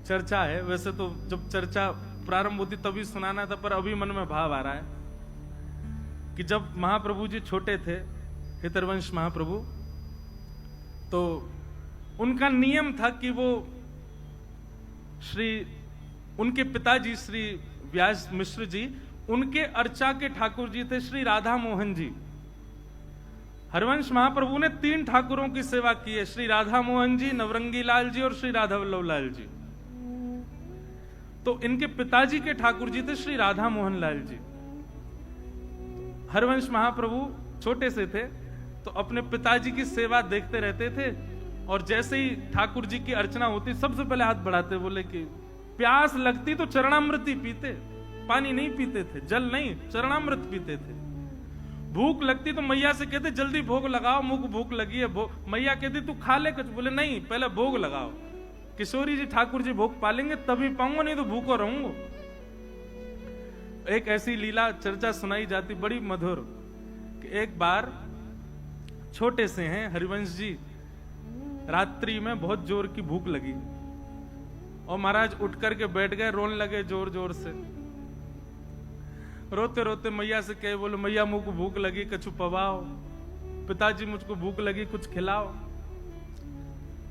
चर्चा है। वैसे तो जब चर्चा प्रारंभ होती तभी सुनाना था, पर अभी मन में भाव आ रहा है कि जब महाप्रभु जी छोटे थे, हितरवंश महाप्रभु, तो उनका नियम था कि वो उनके पिताजी श्री व्यास मिश्र जी, उनके अर्चा के ठाकुर जी थे श्री राधा मोहन जी। हरिवंश महाप्रभु ने 3 ठाकुरों की सेवा की है, श्री राधा मोहन जी, नवरंगी लाल जी और श्री राधा वल्लभ लाल जी। तो इनके पिताजी के ठाकुर जी थे श्री राधा मोहन लाल जी। हरिवंश महाप्रभु छोटे से थे तो अपने पिताजी की सेवा देखते रहते थे, और जैसे ही ठाकुर जी की अर्चना होती सबसे पहले हाथ बढ़ाते, बोले कि प्यास लगती तो चरणामृत ही पीते, पानी नहीं पीते थे, जल नहीं, चरणामृत पीते थे। भूख लगती तो मैया से कहते जल्दी भोग लगाओ, मुझको भूख लगी है। मैया कहती तू खा ले कुछ, बोले नहीं पहले भोग लगाओ। किशोरी जी ठाकुर जी भोग पालेंगे तभी पाऊंगा, नहीं तो भूखो रहूंगा। एक ऐसी लीला चर्चा सुनाई जाती बड़ी मधुर कि एक बार छोटे से हैं हरिवंश जी, रात्रि में बहुत जोर की भूख लगी और महाराज उठ करके बैठ गए, रोने लगे जोर जोर से। रोते रोते मैया से कहे, बोले मैया मुझको भूख लगी, कछु पवाओ। पिताजी मुझको भूख लगी, कुछ खिलाओ।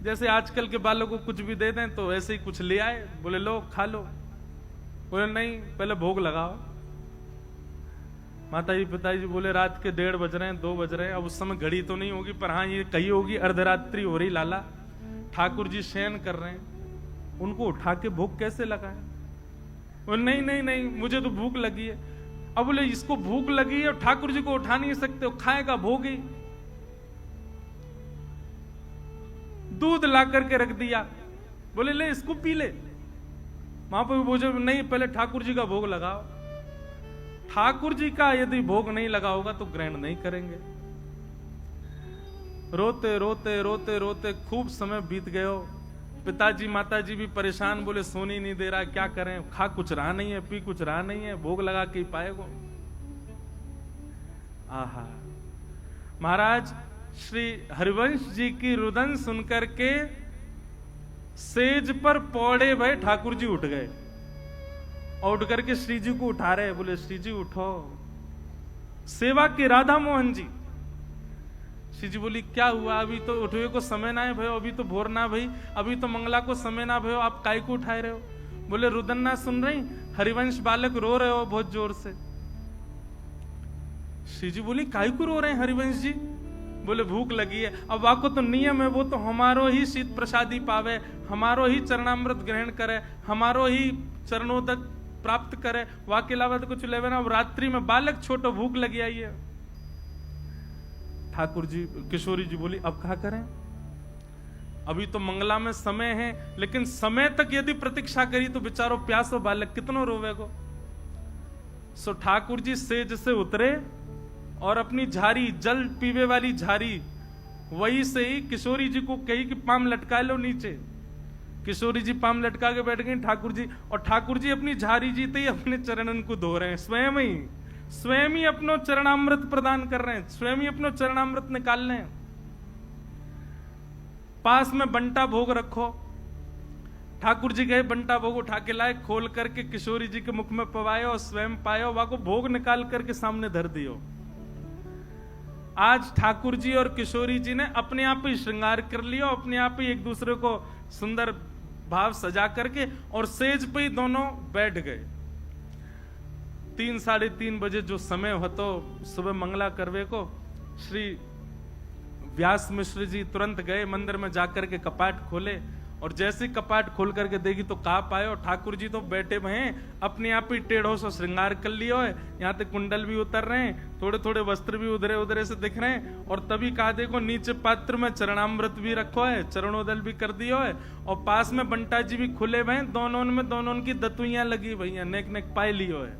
जैसे आजकल के बालों को कुछ भी दे दें तो ऐसे ही कुछ ले आए, बोले लो खा लो। बोले नहीं पहले भोग लगाओ। माता जी पिताजी बोले रात के 1:30 बज रहे हैं, 2 बज रहे हैं। अब उस समय घड़ी तो नहीं होगी, पर हाँ ये कही होगी अर्धरात्रि हो रही लाला, ठाकुर जी शयन कर रहे हैं, उनको उठा के भोग कैसे लगाए। बोले नहीं नहीं नहीं मुझे तो भूख लगी है। अब बोले इसको भूख लगी है और ठाकुर जी को उठा नहीं सकते, खाएगा भोग ही। दूध ला करके रख दिया, बोले ले इसको पी ले। वहां पर बोझे नहीं पहले ठाकुर जी का भोग लगाओ। ठाकुर जी का यदि भोग नहीं लगा होगा तो ग्रहण नहीं करेंगे। रोते रोते रोते रोते खूब समय बीत गयो। पिताजी माताजी भी परेशान, बोले सोनी नहीं दे रहा, क्या करें, खा कुछ रहा नहीं है, पी कुछ रहा नहीं है, भोग लगा के ही पाएगो। आहा, महाराज श्री हरिवंश जी की रुदन सुनकर के सेज पर पौड़े भय ठाकुर जी उठ गए और उठ करके श्री जी को उठा रहे, बोले श्री जी उठो, सेवा के राधा मोहन जी। श्री जी बोली क्या हुआ, अभी तो उठवे को समय ना है भयो, अभी तो भोर ना भई, अभी तो मंगला को समय ना भयो, आप काय को उठाए रहे हो। बोले रुदन ना सुन रही, हरिवंश बालक रो रहे हो बहुत जोर से। श्री जी बोली काय को रो रहे हैं हरिवंश जी। बोले भूख लगी है। अब वाको तो नियम है, वो तो हमारो ही शीत प्रसादी पावे, हमारो ही चरणामृत ग्रहण करे, हमारो ही चरणोदक प्राप्त करे, वाके अलावा तो कुछ लेवे ना। अब रात्रि में बालक छोटो भूख लगी आई है। ठाकुर जी किशोरी जी बोली अब क्या करें, अभी तो मंगला में समय है, लेकिन समय तक यदि प्रतीक्षा करी तो बेचारो प्यासो बालक कितनो रोवेगो। सो ठाकुर जी सेज से उतरे और अपनी झारी, जल पीवे वाली झारी, वही से ही किशोरी जी को कही कि पाम लटका लो नीचे। किशोरी जी पाम लटका के बैठ गई ठाकुर जी, और ठाकुर जी अपनी झारी जीते ही अपने चरणन को धो रहे हैं, स्वयं ही अपनो चरणामृत प्रदान कर रहे हैं, स्वयं ही अपनो चरणामृत निकाल रहे हैं। पास में बंटा भोग रखो। ठाकुर जी गए, बंटा भोग उठा के लाए, खोल करके किशोरी जी के मुख में पवायो और स्वयं पायो, वाको भोग निकाल करके सामने धर दियो। आज ठाकुर जी और किशोरी जी ने अपने आप ही श्रृंगार कर लिया, अपने आप ही एक दूसरे को सुंदर भाव सजा करके और सेज पे ही दोनों बैठ गए। 3 साढ़े 3 बजे जो समय हो तो सुबह मंगला करवे को श्री व्यास मिश्र जी तुरंत गए मंदिर में जाकर के कपाट खोले, और जैसे कपाट खोल करके देखी तो कहा पाए, और ठाकुर जी तो बैठे हुए हैं, अपने आप ही टेढ़ों से श्रृंगार कर लिया है, यहाँ तक कुंडल भी उतर रहे हैं, थोड़े थोड़े वस्त्र भी उधरे उधरे से दिख रहे हैं। और तभी कहा देखो नीचे पात्र में चरणामृत भी रखो है, चरणोदल भी कर दियो है, और पास में बंटा जी भी खुले हुए हैं, दोनों की दतुइयां लगी हुई हैं, नेक नेक पाए लियो है।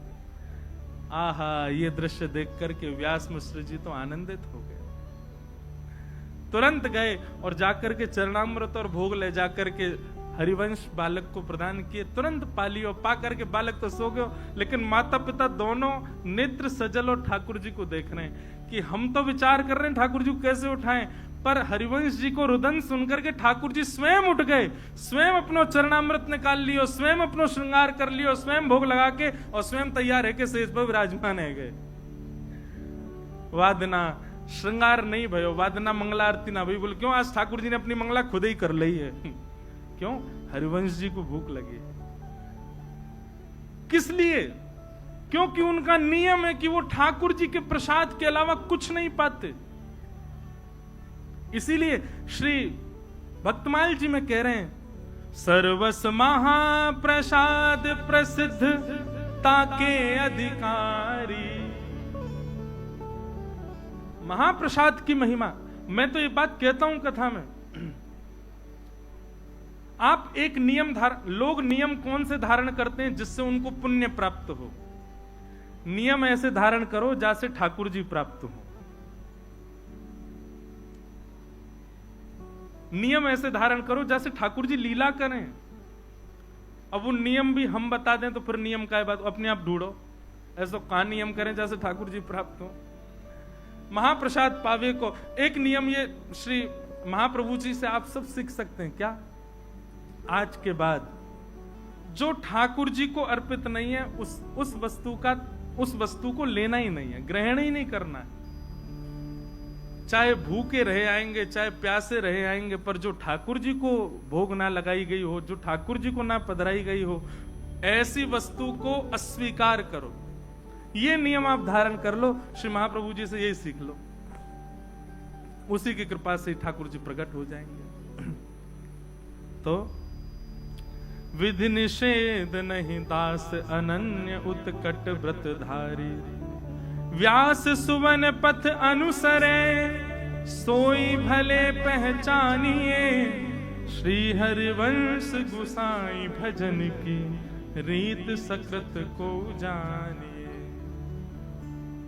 आहा, ये दृश्य देख करके व्यास मिश्र जी तो आनंदित हो गए। तुरंत गए और जाकर के चरणामृत और भोग ले जाकर के हरिवंश बालक को प्रदान किए। तुरंत पा लियो, पा करके बालक तो सो गयो, लेकिन माता पिता दोनों नेत्र सजल और ठाकुर जी को देख रहे हैं कि हम तो विचार कर रहे हैं ठाकुर जी को कैसे उठाएं, पर हरिवंश जी को रुदन सुनकर के ठाकुर जी स्वयं उठ गए, स्वयं अपनो चरणामृत निकाल लियो, स्वयं अपनो श्रृंगार कर लियो, स्वयं भोग लगा के और स्वयं तैयार है के सेज पर विराजमान है गए। वादना श्रृंगार नहीं भयो, वादना मंगला आरती ना भई। बोले क्यों? आज ठाकुर जी ने अपनी मंगला खुद ही कर ली है। क्यों? हरिवंश जी को भूख लगी। किस लिए? क्योंकि उनका नियम है कि वो ठाकुर जी के प्रसाद के अलावा कुछ नहीं पाते। इसीलिए श्री भक्तमाल जी में कह रहे हैं, सर्वस महाप्रसाद प्रसिद्ध ताके अधिकारी। महाप्रसाद की महिमा। मैं तो ये बात कहता हूं कथा में, आप एक नियम लोग नियम कौन से धारण करते हैं जिससे उनको पुण्य प्राप्त हो? नियम ऐसे धारण करो जैसे ठाकुर जी प्राप्त हो। नियम ऐसे धारण करो जैसे ठाकुर जी लीला करें। अब वो नियम भी हम बता दें तो फिर नियम का बात अपने आप ढूंढो। ऐसा का नियम करें जैसे ठाकुर जी प्राप्त हो। महाप्रसाद पावे को एक नियम ये श्री महाप्रभु जी से आप सब सीख सकते हैं। क्या? आज के बाद जो ठाकुर जी को अर्पित नहीं है उस वस्तु को लेना ही नहीं है, ग्रहण ही नहीं करना है। चाहे भूखे रहे आएंगे, चाहे प्यासे रहे आएंगे, पर जो ठाकुर जी को भोग ना लगाई गई हो, जो ठाकुर जी को ना पधराई गई हो, ऐसी वस्तु को अस्वीकार करो। ये नियम आप धारण कर लो। श्री महाप्रभु जी से यही सीख लो, उसी की कृपा से ठाकुर जी प्रकट हो जाएंगे। तो विधि निषेध नहीं दास अनन्य उत्कट व्रतधारी। व्यास सुवन पथ अनुसरे सोई भले पहचानिए। श्री हरिवंश गुसाई भजन की रीत सकृत को जानिए।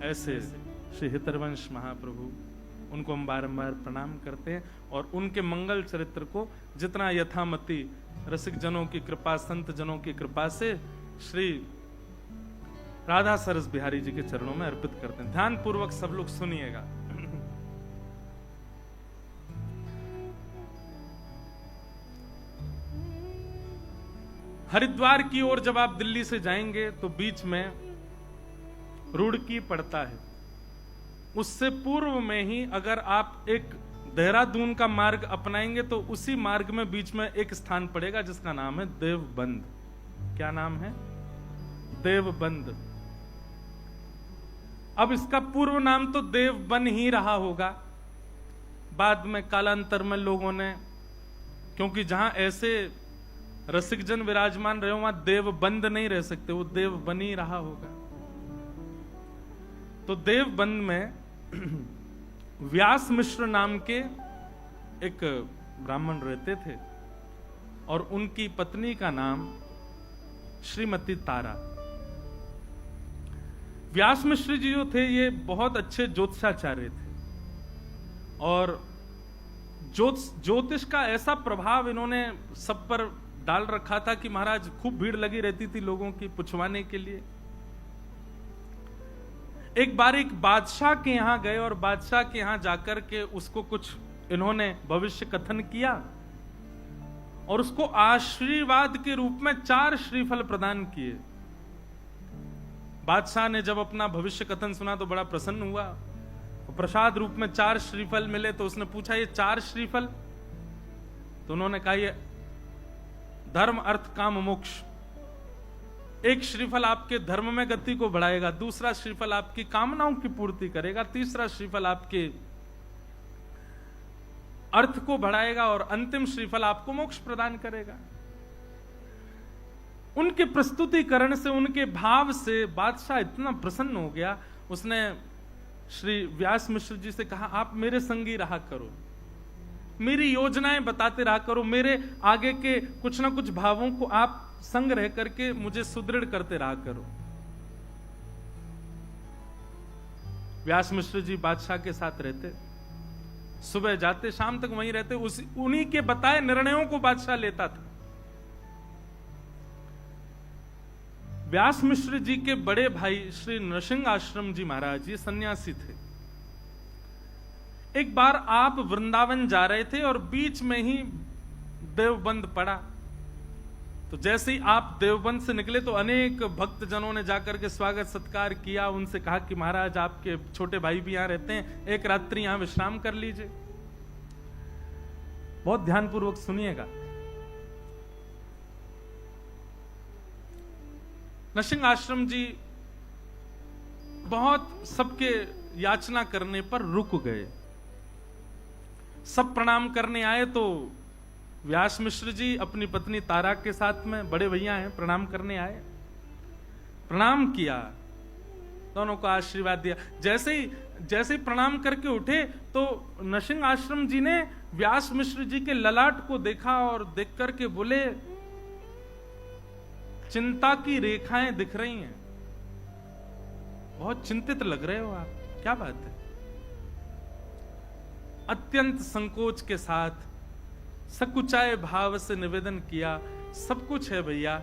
ऐसे श्री हितरवंश महाप्रभु, उनको हम बारंबार प्रणाम करते हैं और उनके मंगल चरित्र को जितना यथामति रसिक जनों की कृपा, संत जनों की कृपा से श्री राधा सरस बिहारी जी के चरणों में अर्पित करते हैं। ध्यान पूर्वक सब लोग सुनिएगा। हरिद्वार की ओर जब आप दिल्ली से जाएंगे तो बीच में रुड़की पड़ता है। उससे पूर्व में ही अगर आप एक देहरादून का मार्ग अपनाएंगे तो उसी मार्ग में बीच में एक स्थान पड़ेगा जिसका नाम है देवबंद। क्या नाम है? देवबंद। अब इसका पूर्व नाम तो देवबन ही रहा होगा। बाद में कालांतर में लोगों ने, क्योंकि जहां ऐसे रसिक जन विराजमान रहे वहां देवबंद नहीं रह सकते, वो देवबन ही रहा होगा। तो देवबंद में व्यास मिश्र नाम के एक ब्राह्मण रहते थे और उनकी पत्नी का नाम श्रीमती तारा। व्यास मिश्र जी जो थे ये बहुत अच्छे ज्योतिषाचार्य थे और ज्योतिष का ऐसा प्रभाव इन्होंने सब पर डाल रखा था कि महाराज खूब भीड़ लगी रहती थी लोगों की पुछवाने के लिए। एक बार एक बादशाह के यहां गए और बादशाह के यहां जाकर के उसको कुछ इन्होंने भविष्य कथन किया और उसको आशीर्वाद के रूप में 4 श्रीफल प्रदान किए। बादशाह ने जब अपना भविष्य कथन सुना तो बड़ा प्रसन्न हुआ। प्रसाद रूप में 4 श्रीफल मिले तो उसने पूछा ये 4 श्रीफल? तो उन्होंने कहा ये धर्म अर्थ काम मोक्ष। एक श्रीफल आपके धर्म में गति को बढ़ाएगा, दूसरा श्रीफल आपकी कामनाओं की पूर्ति करेगा, तीसरा श्रीफल आपके अर्थ को बढ़ाएगा और अंतिम श्रीफल आपको मोक्ष प्रदान करेगा। उनके प्रस्तुतिकरण से, उनके भाव से बादशाह इतना प्रसन्न हो गया, उसने श्री व्यास मिश्र जी से कहा आप मेरे संगी रहा करो, मेरी योजनाएं बताते रहा करो, मेरे आगे के कुछ ना कुछ भावों को आप संग रह करके मुझे सुदृढ़ करते रहा करो। व्यास मिश्र जी बादशाह के साथ रहते, सुबह जाते शाम तक वहीं रहते, उन्हीं के बताए निर्णयों को बादशाह लेता था। व्यास मिश्र जी के बड़े भाई श्री नृसिंह आश्रम जी महाराज ये सन्यासी थे। एक बार आप वृंदावन जा रहे थे और बीच में ही देवबंद पड़ा, तो जैसे ही आप देवबंद से निकले तो अनेक भक्तजनों ने जाकर के स्वागत सत्कार किया, उनसे कहा कि महाराज आपके छोटे भाई भी यहां रहते हैं, एक रात्रि यहां विश्राम कर लीजिए। बहुत ध्यानपूर्वक सुनिएगा। नरसिंह आश्रम जी बहुत सबके याचना करने पर रुक गए। सब प्रणाम करने आए तो व्यास मिश्र जी अपनी पत्नी तारा के साथ में, बड़े भैया हैं, प्रणाम करने आए, प्रणाम किया, दोनों को आशीर्वाद दिया। जैसे ही प्रणाम करके उठे तो नरसिंह आश्रम जी ने व्यास मिश्र जी के ललाट को देखा और देख करके बोले, चिंता की रेखाएं दिख रही हैं, बहुत चिंतित लग रहे हो आप, क्या बात है? अत्यंत संकोच के साथ सकुचाए भाव से निवेदन किया, सब कुछ है भैया,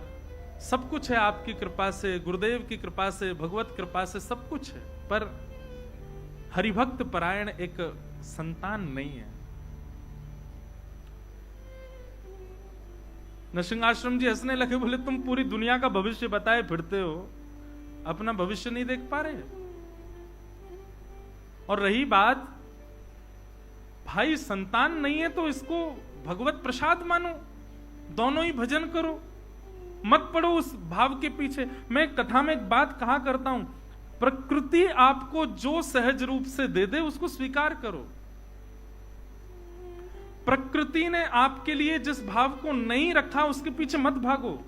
सब कुछ है आपकी कृपा से, गुरुदेव की कृपा से, भगवत कृपा से सब कुछ है, पर हरिभक्त परायण एक संतान नहीं है। नरसिंह आश्रम जी हंसने लगे, बोले तुम पूरी दुनिया का भविष्य बताए फिरते हो, अपना भविष्य नहीं देख पा रहे। और रही बात, भाई संतान नहीं है तो इसको भगवत प्रसाद मानो, दोनों ही भजन करो, मत पड़ो उस भाव के पीछे। मैं कथा में एक बात कहा करता हूं, प्रकृति आपको जो सहज रूप से दे दे उसको स्वीकार करो। प्रकृति ने आपके लिए जिस भाव को नहीं रखा उसके पीछे मत भागो,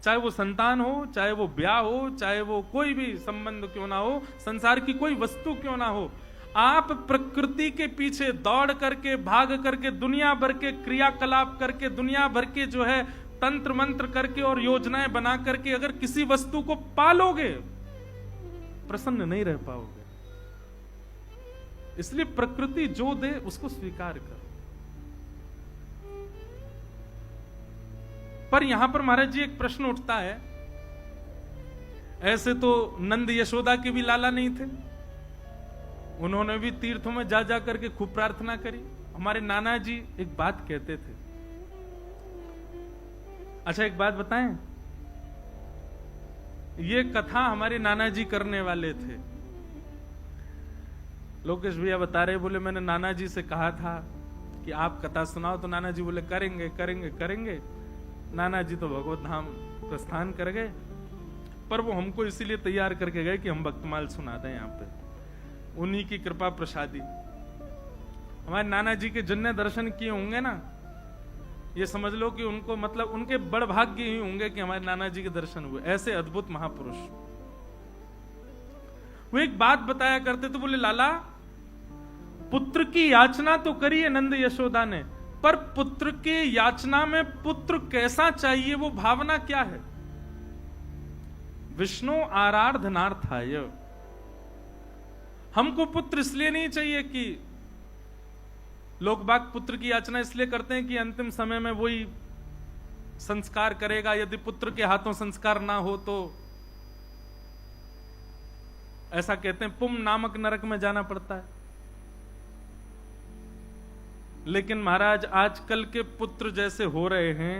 चाहे वो संतान हो, चाहे वो ब्याह हो, चाहे वो कोई भी संबंध क्यों ना हो, संसार की कोई वस्तु क्यों ना हो। आप प्रकृति के पीछे दौड़ करके, भाग करके, दुनिया भर के क्रियाकलाप करके, दुनिया भर के जो है तंत्र मंत्र करके और योजनाएं बना करके अगर किसी वस्तु को पालोगे, प्रसन्न नहीं रह पाओगे। इसलिए प्रकृति जो दे उसको स्वीकार करो। पर यहां पर महाराज जी एक प्रश्न उठता है, ऐसे तो नंद यशोदा के भी लाला नहीं थे, उन्होंने भी तीर्थों में जा जा करके खूब प्रार्थना करी। हमारे नाना जी एक बात कहते थे, अच्छा एक बात बताएं, ये कथा हमारे नाना जी करने वाले थे। लोकेश भैया बता रहे, बोले मैंने नाना जी से कहा था कि आप कथा सुनाओ, तो नाना जी बोले करेंगे करेंगे करेंगे। नाना जी तो भगवत धाम प्रस्थान कर गए, पर वो हमको इसीलिए तैयार करके गए कि हम भक्तमाल सुना दें यहाँ पे, उन्हीं की कृपा प्रसादी। हमारे नाना जी के जिनने दर्शन किए होंगे ना, ये समझ लो कि उनको मतलब उनके बड़ भाग्य ही होंगे कि हमारे नाना जी के दर्शन हुए। ऐसे अद्भुत महापुरुष। वो एक बात बताया करते थे, बोले लाला पुत्र की याचना तो करी है नंद यशोदा ने, पर पुत्र के याचना में पुत्र कैसा चाहिए, वो भावना क्या है? विष्णु आराधनार्थाय। हमको पुत्र इसलिए नहीं चाहिए कि लोग बाग पुत्र की याचना इसलिए करते हैं कि अंतिम समय में वही संस्कार करेगा, यदि पुत्र के हाथों संस्कार ना हो तो ऐसा कहते हैं पुम नामक नरक में जाना पड़ता है। लेकिन महाराज आजकल के पुत्र जैसे हो रहे हैं,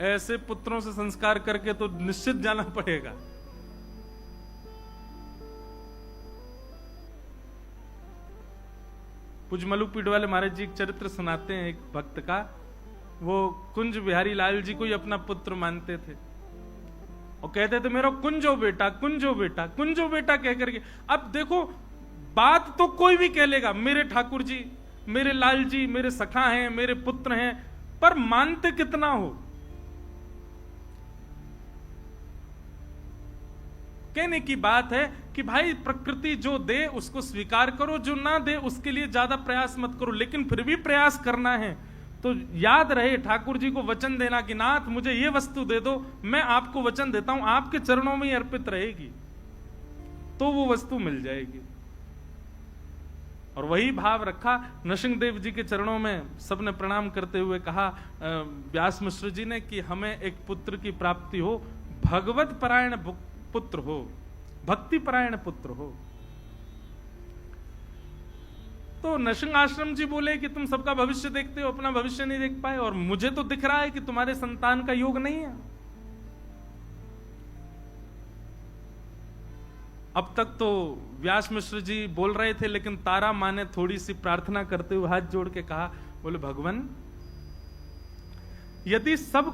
ऐसे पुत्रों से संस्कार करके तो निश्चित जाना पड़ेगा। पुजमलू पीठ वाले महाराज जी एक चरित्र सुनाते हैं एक भक्त का। वो कुंज बिहारी लाल जी को ही अपना पुत्र मानते थे और कहते थे मेरा कुंजो बेटा, कुंजो बेटा, कुंजो बेटा कह करके। अब देखो बात तो कोई भी कह लेगा, मेरे ठाकुर जी, मेरे लाल जी, मेरे सखा हैं, मेरे पुत्र हैं, पर मानते कितना हो? कहने की बात है कि भाई प्रकृति जो दे उसको स्वीकार करो, जो ना दे उसके लिए ज्यादा प्रयास मत करो। लेकिन फिर भी प्रयास करना है तो याद रहे ठाकुर जी को वचन देना कि नाथ मुझे ये वस्तु दे दो, मैं आपको वचन देता हूं आपके चरणों में ही अर्पित रहेगी, तो वो वस्तु मिल जाएगी। और वही भाव रखा। नरसिंहदेव जी के चरणों में सबने प्रणाम करते हुए कहा व्यास मिश्र जी ने कि हमें एक पुत्र की प्राप्ति हो, भगवत परायण पुत्र हो, भक्ति परायण पुत्र हो। तो नृसिंह आश्रम जी बोले कि तुम सबका भविष्य देखते हो, अपना भविष्य नहीं देख पाए, और मुझे तो दिख रहा है कि तुम्हारे संतान का योग नहीं है। अब तक तो व्यास मिश्र जी बोल रहे थे, लेकिन तारा माँ ने थोड़ी सी प्रार्थना करते हुए हाथ जोड़ के कहा, बोले भगवान, यदि सब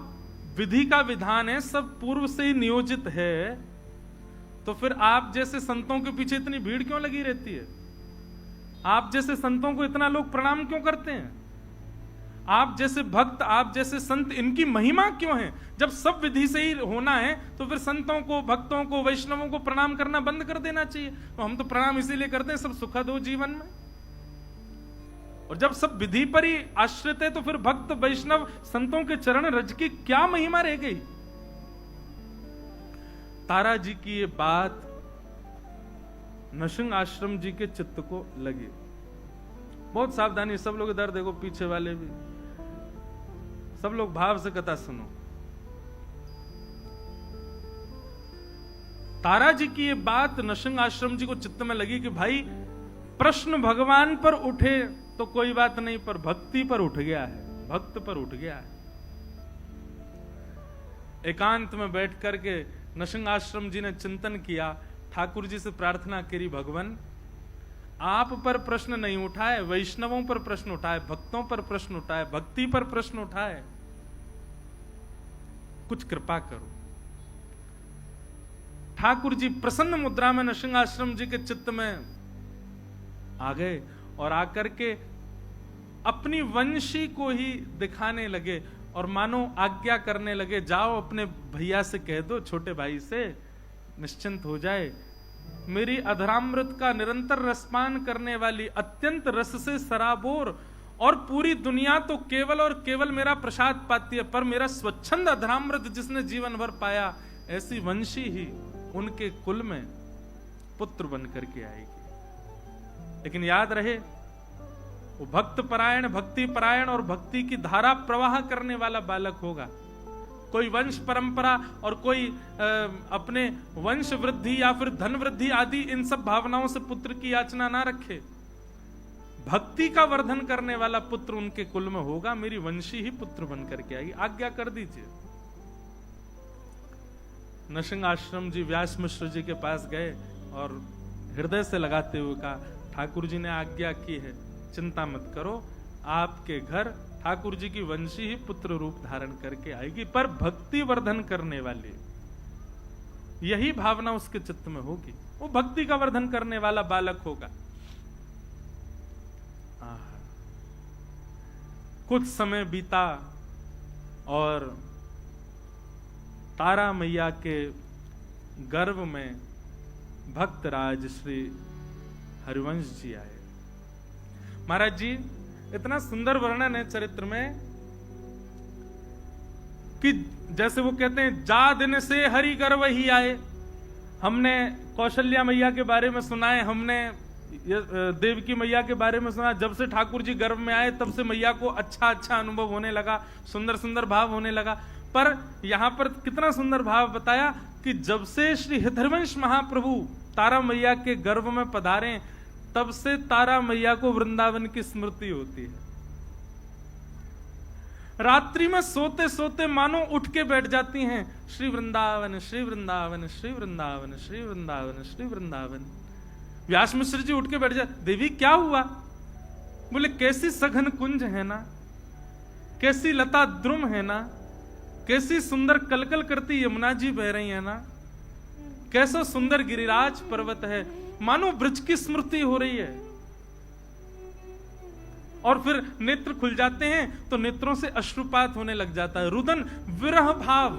विधि का विधान है, सब पूर्व से ही नियोजित है, तो फिर आप जैसे संतों के पीछे इतनी भीड़ क्यों लगी रहती है? आप जैसे संतों को इतना लोग प्रणाम क्यों करते हैं? आप जैसे भक्त, आप जैसे संत, इनकी महिमा क्यों है? जब सब विधि से ही होना है तो फिर संतों को, भक्तों को, वैष्णवों को प्रणाम करना बंद कर देना चाहिए। तो हम तो प्रणाम इसीलिए करते हैं सब सुखद हो जीवन में। और जब सब विधि पर ही आश्रित है तो फिर भक्त, वैष्णव, संतों के चरण रज की क्या महिमा रह गई? तारा जी की ये बात नृसिंह आश्रम जी के चित्त को लगी। बहुत सावधानी, सब लोग इधर देखो, पीछे वाले भी, सब लोग भाव से कथा सुनो। तारा जी की ये बात नृसिंह आश्रम जी को चित्त में लगी कि भाई, प्रश्न भगवान पर उठे तो कोई बात नहीं, पर भक्ति पर उठ गया है, भक्त पर उठ गया है। एकांत में बैठ करके नृसिंह आश्रम जी ने चिंतन किया, ठाकुर जी से प्रार्थना करी, भगवान आप पर प्रश्न नहीं उठाए, वैष्णवों पर प्रश्न उठाए, भक्तों पर प्रश्न उठाए, भक्ति पर प्रश्न उठाए, कुछ कृपा करो। ठाकुर जी प्रसन्न मुद्रा में नृसिंह आश्रम जी के चित्त में आ गए और आकर के अपनी वंशी को ही दिखाने लगे और मानो आज्ञा करने लगे, जाओ अपने भैया से कह दो, छोटे भाई से, निश्चिंत हो जाए। मेरी अधरामृत का निरंतर रसपान करने वाली, अत्यंत रस से सराबोर, और पूरी दुनिया तो केवल और केवल मेरा प्रसाद पाती है, पर मेरा स्वच्छंद अधरामृत जिसने जीवन भर पाया, ऐसी वंशी ही उनके कुल में पुत्र बन करके आएगी। लेकिन याद रहे, वो भक्त परायण, भक्ति परायण और भक्ति की धारा प्रवाह करने वाला बालक होगा। कोई वंश परंपरा और कोई अपने वंश वृद्धि या फिर धन वृद्धि आदि इन सब भावनाओं से पुत्र की याचना ना रखे। भक्ति का वर्धन करने वाला पुत्र उनके कुल में होगा, मेरी वंशी ही पुत्र बन करके आएगी, आज्ञा कर दीजिए। नृसिंह आश्रम जी व्यास मिश्र जी के पास गए और हृदय से लगाते हुए कहा, ठाकुर जी ने आज्ञा की है, चिंता मत करो, आपके घर ठाकुर जी की वंशी ही पुत्र रूप धारण करके आएगी, पर भक्ति वर्धन करने वाली यही भावना उसके चित्त में होगी, वो भक्ति का वर्धन करने वाला बालक होगा। कुछ समय बीता और तारा मैया के गर्भ में भक्तराज श्री हरिवंश जी आए। महाराज जी, इतना सुंदर वर्णन है चरित्र में कि जैसे वो कहते हैं, जा दिन से हरि गर्भ ही आए। हमने कौशल्या मैया के बारे में सुना है, हमने देवकी मैया के बारे में सुना। जब से ठाकुर जी गर्भ में आए तब से मैया को अच्छा अच्छा अनुभव होने लगा, सुंदर सुंदर भाव होने लगा। पर यहां पर कितना सुंदर भाव बताया कि जब से श्री हरिवंश महाप्रभु तारा मैया के गर्भ में पधारे, तब से तारा मैया को वृंदावन की स्मृति होती है। रात्रि में सोते सोते मानो उठ के बैठ जाती हैं, श्री वृंदावन, श्री वृंदावन, श्री वृंदावन, श्री वृंदावन, श्री वृंदावन। व्यास मिश्र जी उठ के बैठ जाते, देवी क्या हुआ? बोले, कैसी सघन कुंज है ना, कैसी लता द्रुम है ना, कैसी सुंदर कलकल करती यमुना जी बह रही है ना, कैसा सुंदर गिरिराज पर्वत है, मानो ब्रज की स्मृति हो रही है। और फिर नेत्र खुल जाते हैं तो नेत्रों से अश्रुपात होने लग जाता है, रुदन, विरह भाव।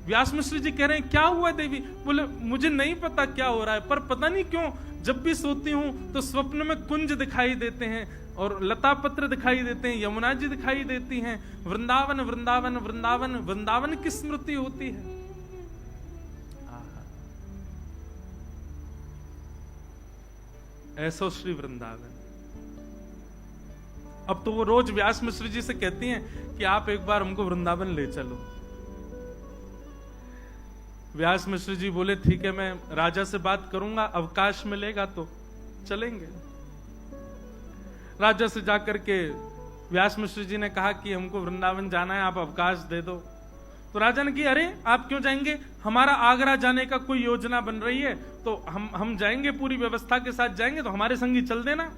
व्यास मिश्र जी कह रहे हैं, क्या हुआ देवी? बोले, मुझे नहीं पता क्या हो रहा है, पर पता नहीं क्यों जब भी सोती हूं तो स्वप्न में कुंज दिखाई देते हैं और लता पत्र दिखाई देते हैं, यमुना जी दिखाई देती हैं, वृंदावन वृंदावन वृंदावन वृंदावन की स्मृति होती है। ऐसो श्री वृंदावन। अब तो वो रोज व्यास मिश्र जी से कहती हैं कि आप एक बार हमको वृंदावन ले चलो। व्यास मिश्र जी बोले, ठीक है, मैं राजा से बात करूंगा, अवकाश मिलेगा तो चलेंगे। राजा से जाकर के व्यास मिश्र जी ने कहा कि हमको वृंदावन जाना है, आप अवकाश दे दो। तो राजा ने कहा, अरे आप क्यों जाएंगे, हमारा आगरा जाने का कोई योजना बन रही है, तो हम जाएंगे, पूरी व्यवस्था के साथ जाएंगे, तो हमारे संग ही चल देना।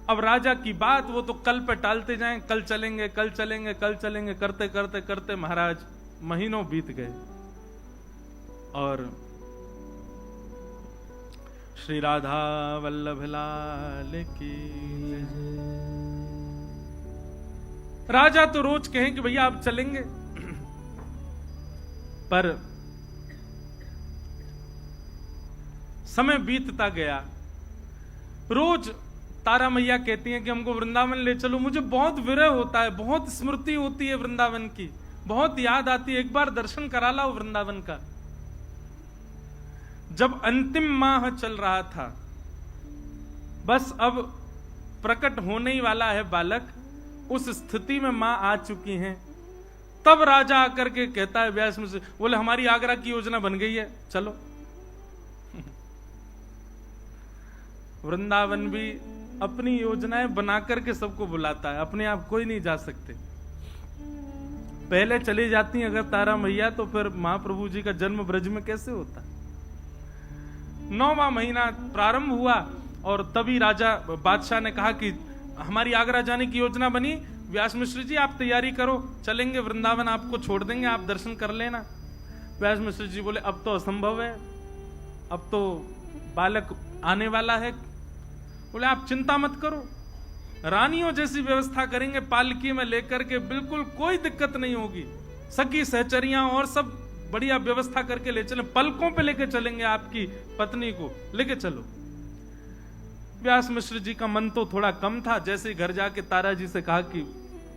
अब राजा की बात वो तो कल पे टालते जाएं, कल चलेंगे कल चलेंगे कल चलेंगे, करते करते करते महाराज महीनों बीत गए। और श्री राधा वल्लभ लाल की जय। राजा तो रोज कहें कि भैया आप चलेंगे, पर समय बीतता गया। रोज तारा मैया कहती हैं कि हमको वृंदावन ले चलो, मुझे बहुत विरह होता है, बहुत स्मृति होती है वृंदावन की, बहुत याद आती है, एक बार दर्शन करा लाओ वृंदावन का। जब अंतिम माह चल रहा था, बस अब प्रकट होने ही वाला है बालक, उस स्थिति में मां आ चुकी हैं, तब राजा आकर के कहता है व्यास मुझसे, बोले हमारी आगरा की योजना बन गई है, चलो। वृंदावन भी अपनी योजनाएं बना करके सबको बुलाता है, अपने आप कोई नहीं जा सकते। पहले चली जाती अगर तारा मैया, तो फिर महाप्रभु जी का जन्म ब्रज में कैसे होता। 9वां महीना प्रारंभ हुआ और तभी राजा बादशाह ने कहा कि हमारी आगरा जाने की योजना बनी, व्यास मिश्र जी आप तैयारी करो, चलेंगे वृंदावन, आपको छोड़ देंगे, आप दर्शन कर लेना। व्यास मिश्र जी बोले अब तो असंभव है, अब तो बालक आने वाला है। बोले आप चिंता मत करो, रानियों जैसी व्यवस्था करेंगे, पालकी में लेकर के, बिल्कुल कोई दिक्कत नहीं होगी, सखी सहचरियां और सब बढ़िया व्यवस्था करके ले चले, पलकों पे लेके चलेंगे, आपकी पत्नी को लेके चलो। व्यास मिश्र जी का मन तो थोड़ा कम था, जैसे ही घर जाके तारा जी से कहा कि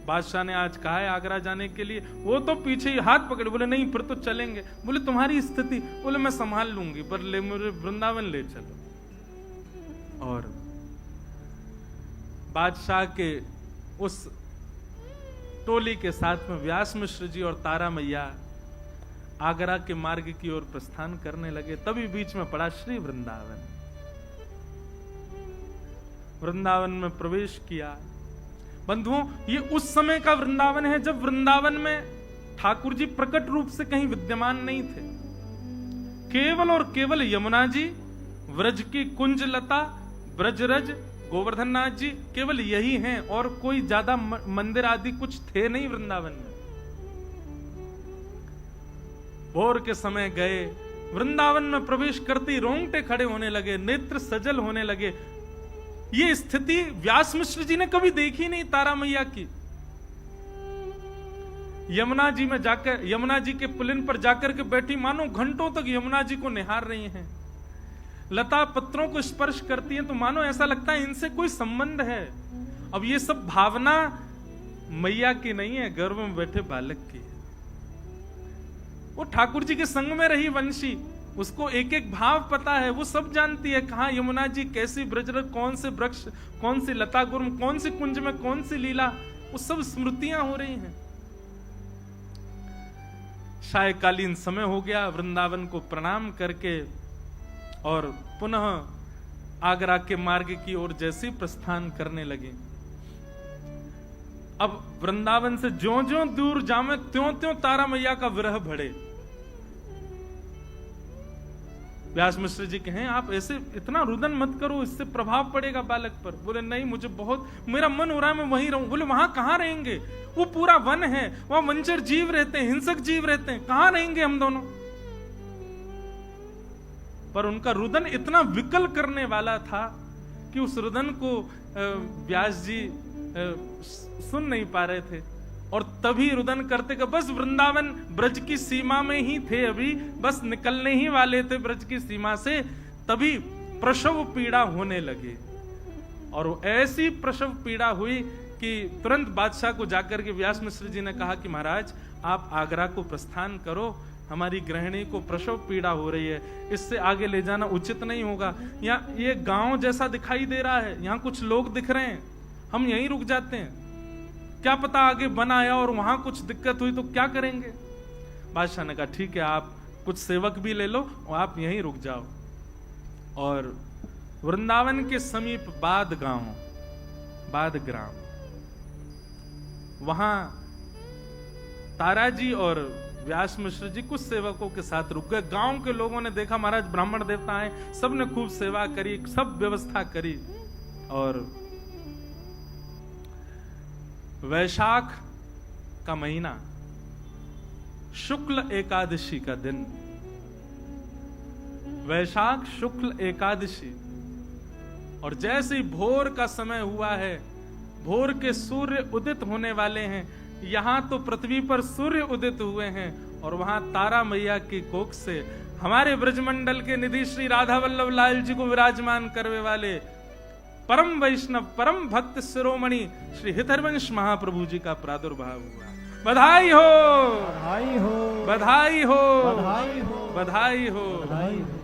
बादशाह ने आज कहा है आगरा जाने के लिए, वो तो पीछे ही हाथ पकड़े, बोले नहीं फिर तो चलेंगे। बोले तुम्हारी स्थिति, बोले मैं संभाल लूंगी, पर ले मुझे वृंदावन ले चलो। और बादशाह के उस टोली के साथ में व्यास मिश्र जी और तारा मैया आगरा के मार्ग की ओर प्रस्थान करने लगे। तभी बीच में पड़ा श्री वृंदावन। वृंदावन में प्रवेश किया। बंधुओं, ये उस समय का वृंदावन है जब वृंदावन में ठाकुर जी प्रकट रूप से कहीं विद्यमान नहीं थे। केवल और केवल यमुना जी, व्रज की कुंज लता, ब्रजरज, गोवर्धन नाथ जी, केवल यही हैं, और कोई ज्यादा मंदिर आदि कुछ थे नहीं वृंदावन में। भोर के समय गए, वृंदावन में प्रवेश करते ही रोंगटे खड़े होने लगे, नेत्र सजल होने लगे। ये स्थिति व्यास मिश्र जी ने कभी देखी नहीं तारा मैया की। यमुना जी में जाकर, यमुना जी के पुलिन पर जाकर के बैठी, मानो घंटों तक यमुना जी को निहार रही हैं। लता पत्रों को स्पर्श करती हैं तो मानो ऐसा लगता है इनसे कोई संबंध है। अब ये सब भावना मैया की नहीं है, गर्भ में बैठे बालक की है। वो ठाकुर जी के संग में रही वंशी, उसको एक एक भाव पता है, वो सब जानती है, कहां यमुना जी, कैसी ब्रजरज, कौन से वृक्ष, कौन सी लता गुर्म, कौन सी कुंज में कौन सी लीला, वो सब स्मृतियां हो रही हैं। सायकालीन समय हो गया, वृंदावन को प्रणाम करके और पुनः आगरा के मार्ग की ओर जैसे प्रस्थान करने लगे। अब वृंदावन से ज्यों ज्यों दूर जामे, त्यों त्यों तारा मैया का विरह बढ़े। व्यास मिश्र जी कहें आप ऐसे इतना रुदन मत करो, इससे प्रभाव पड़ेगा बालक पर। बोले नहीं, मुझे बहुत, मेरा मन हो रहा है मैं वहीं रहूं। बोले वहां कहां रहेंगे, वो पूरा वन है, वहां वंचर जीव रहते हैं, हिंसक जीव रहते हैं, कहां रहेंगे हम दोनों। पर उनका रुदन इतना विकल करने वाला था कि उस रुदन को व्यास जी सुन नहीं पा रहे थे। और तभी रुदन करते कि बस वृंदावन ब्रज की सीमा में ही थे, अभी बस निकलने ही वाले थे ब्रज की सीमा से, तभी प्रसव पीड़ा होने लगे। और ऐसी प्रसव पीड़ा हुई कि तुरंत बादशाह को जाकर के व्यास मिश्र जी ने कहा कि महाराज आप आगरा को प्रस्थान करो, हमारी गृहिणी को प्रसव पीड़ा हो रही है, इससे आगे ले जाना उचित नहीं होगा। यहाँ ये गांव जैसा दिखाई दे रहा है, यहाँ कुछ लोग दिख रहे हैं, हम यहीं रुक जाते हैं, क्या पता आगे बन आया और वहां कुछ दिक्कत हुई तो क्या करेंगे। बादशाह ने कहा ठीक है, आप कुछ सेवक भी ले लो और आप यहीं रुक जाओ। और वृंदावन के समीप बाद गांव, बाद ग्राम। वहां ताराजी और व्यास मिश्र जी कुछ सेवकों के साथ रुक गए। गांव के लोगों ने देखा महाराज ब्राह्मण देवता आए, सबने खूब सेवा करी, सब व्यवस्था करी। और वैशाख का महीना, शुक्ल एकादशी का दिन, वैशाख शुक्ल एकादशी, और जैसे ही भोर का समय हुआ है, भोर के सूर्य उदित होने वाले हैं। यहां तो पृथ्वी पर सूर्य उदित हुए हैं और वहां तारा मैया की कोख से हमारे ब्रजमंडल के निधि श्री राधा वल्लभ लाल जी को विराजमान करने वाले परम वैष्णव, परम भक्त शिरोमणि श्री हितहरवंश महाप्रभु जी का प्रादुर्भाव हुआ। बधाई हो, बधाई हो, बधाई हो, बधाई हो, बधाई हो, बधाई हो।